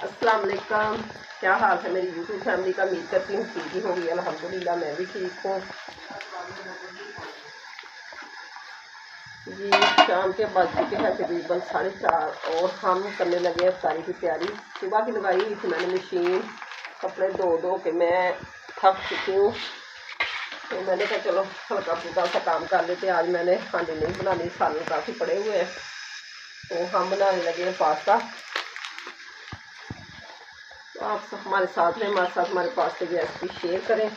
अस्सलाम वालेकुम, क्या हाल है मेरी यूट्यूब फैमिली का। उम्मीद करती हूँ ठीक ही होगी। अल्हम्दुलिल्लाह मैं भी ठीक हूँ जी। शाम के बज चुके हैं तकरीबन 4:30 और हम करने लगे इफ्तारी की तैयारी। सुबह की लगाई हुई थी मैंने मशीन, कपड़े धो के मैं थक चुकी हूँ, तो मैंने कहा चलो हल्का फुल्का सा काम कर लेते। आज मैंने हांडी नहीं बनानी, सालन काफ़ी पड़े हुए हैं, तो हम बनाने लगे हैं पास्ता। तो आप सब हमारे साथ में, हमारे साथ हमारे पास्ते की रेसिपी शेयर करें।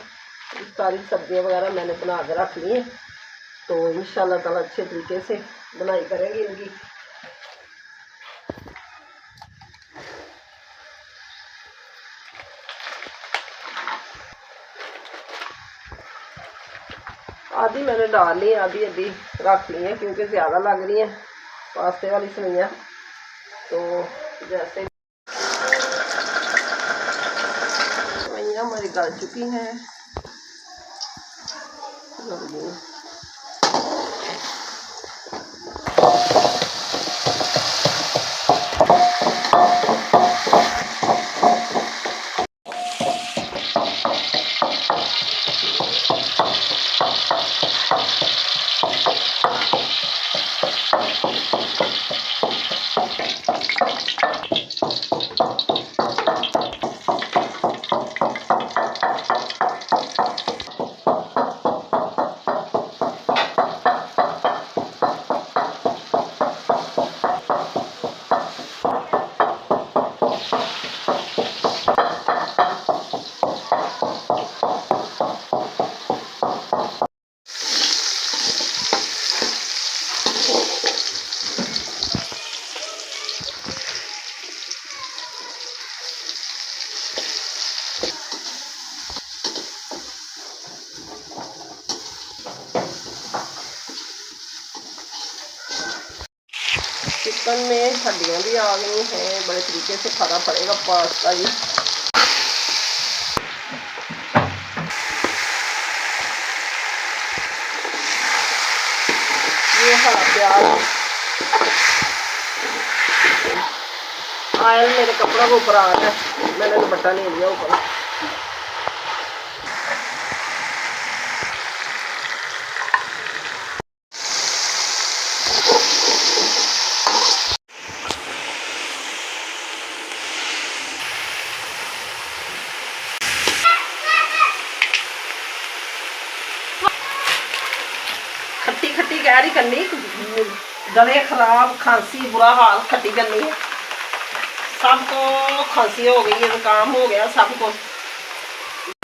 सारी सब्जियां वगैरह मैंने बना के रख ली हैं, तो इंशाल्लाह ताला अच्छे तरीके से बनाई करेंगे इनकी। आधी मैंने डाल ली, आधी अभी रख ली है क्योंकि ज़्यादा लग रही हैं पास्ते वाली सवैयाँ। तो जैसे सवैयाँ हमारी गल चुकी हैं, चिकन में हड्डियाँ भी आ गई हैं, बड़े तरीके से खाना पड़ेगा पास्ता जी। ये हरा प्याज, आयल मेरे कपड़ों के ऊपर आ गया, मैंने दुपट्टा ले लिया ऊपर। खट्टी खट्टी गहरी करनी, गले खराब, खांसी, बुरा हाल, खट्टी करनी है। सबको खांसी हो गई है, जुकाम हो गया सबको,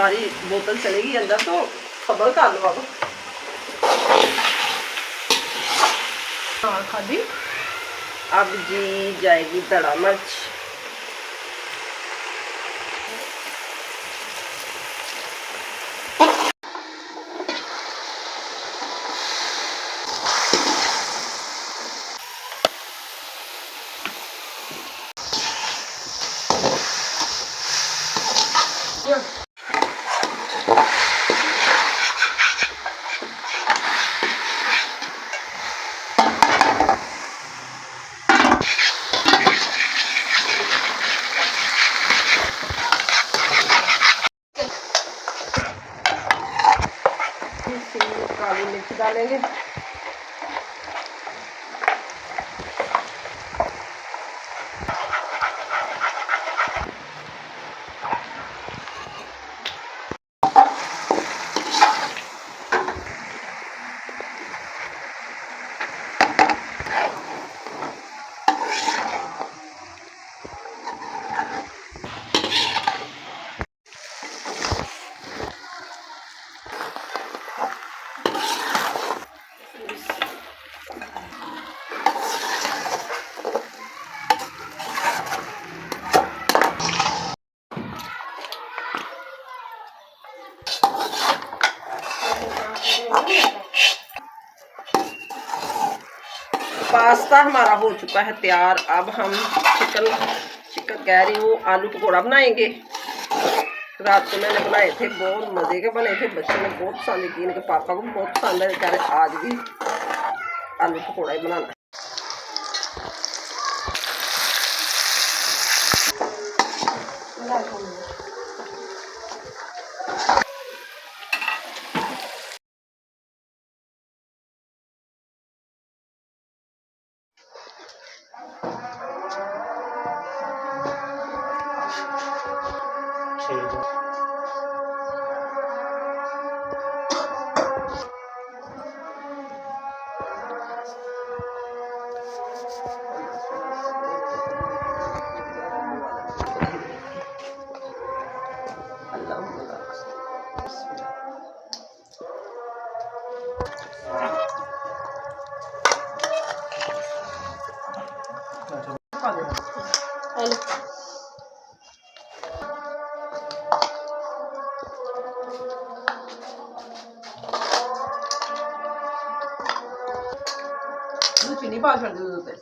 सारी बोतल चलेगी अंदर, तो खबर कर लो अब। हाँ खादी। अब जी जाएगी दड़ा मिर्च, काली मिर्च डालेंगे, पास्ता हमारा हो चुका है तैयार। अब हम चिकन कह रही हूँ आलू पकौड़ा बनाएंगे। रात को मैंने बनाए थे, बहुत मज़े के बने थे, बच्चों ने बहुत पसंद की, इनके पापा को भी बहुत पसंद है, कह रहे आज भी आलू पकौड़ा ही बनाना। चीनी पा छड़ दे।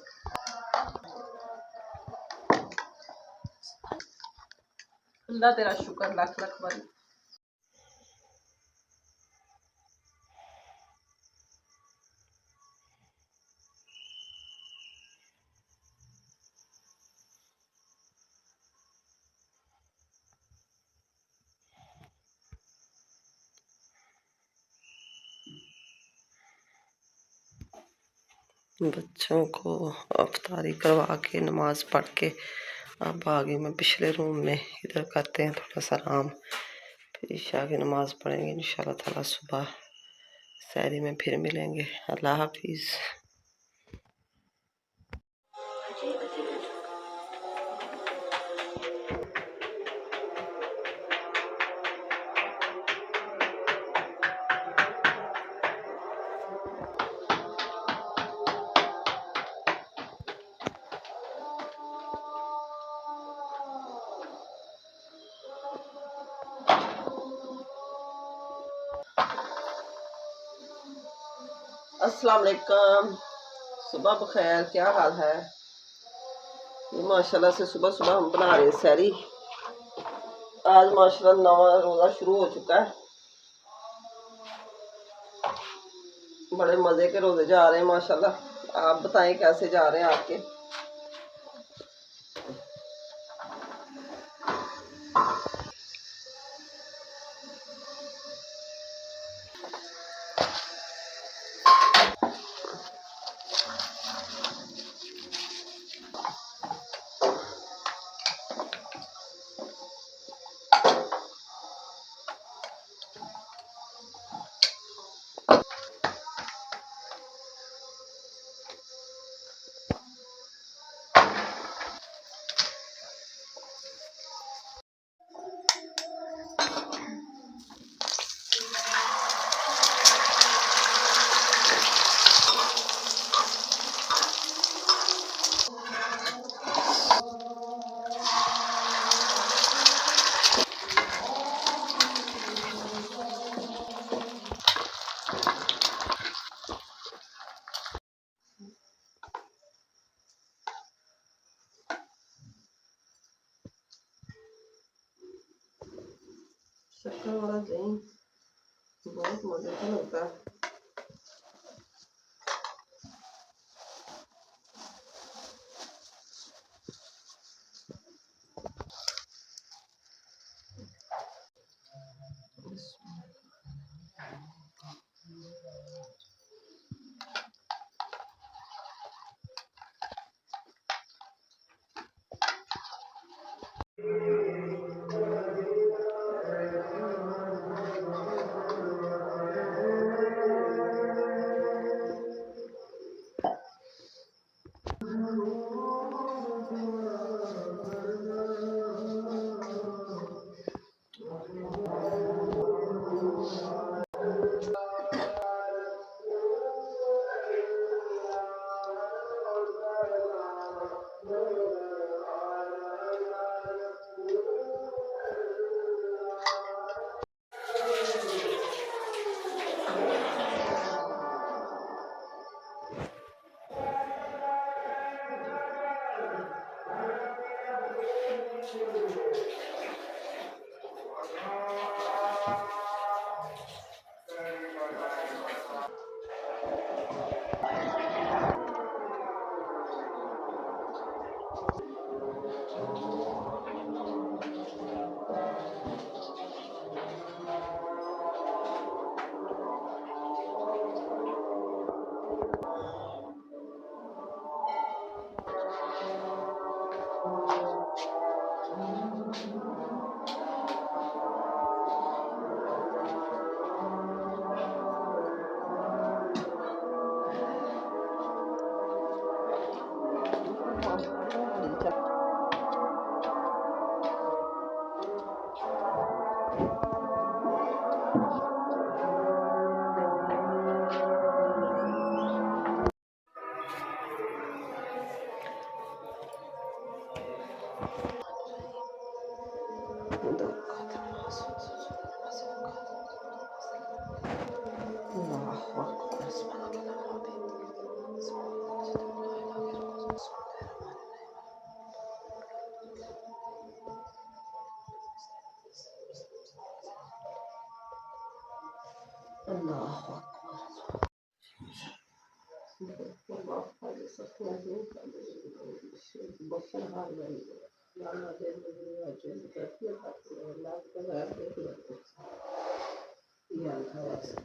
अल्लाह तेरा शुक्र लख लख बारी। बच्चों को अफ्तारी करवा के नमाज पढ़ के अब आगे मैं पिछले रूम में इधर करते हैं थोड़ा सा आराम, फिर ईशा की नमाज पढ़ेंगे इंशाल्लाह ताला। सुबह सहरी में फिर मिलेंगे। अल्लाह हाफिज़। अस्सलाम वालेकुम, सुबह बखैर। क्या हाल है? माशाल्लाह से सुबह सुबह हम बना रहे सहरी। आज माशाल्लाह नवा रोज़ा शुरू हो चुका है। बड़े मज़े के रोज़े जा रहे हैं माशाल्लाह। आप बताएं कैसे जा रहे हैं आपके? शक्कर वाला दही बहुत मजे का लगता है। Allahu Akbar. Allah Hadi Satmani Bakın Harvey. Lala Devri Acı Bekliyor. Allah kadar bekliyor. Yani havası.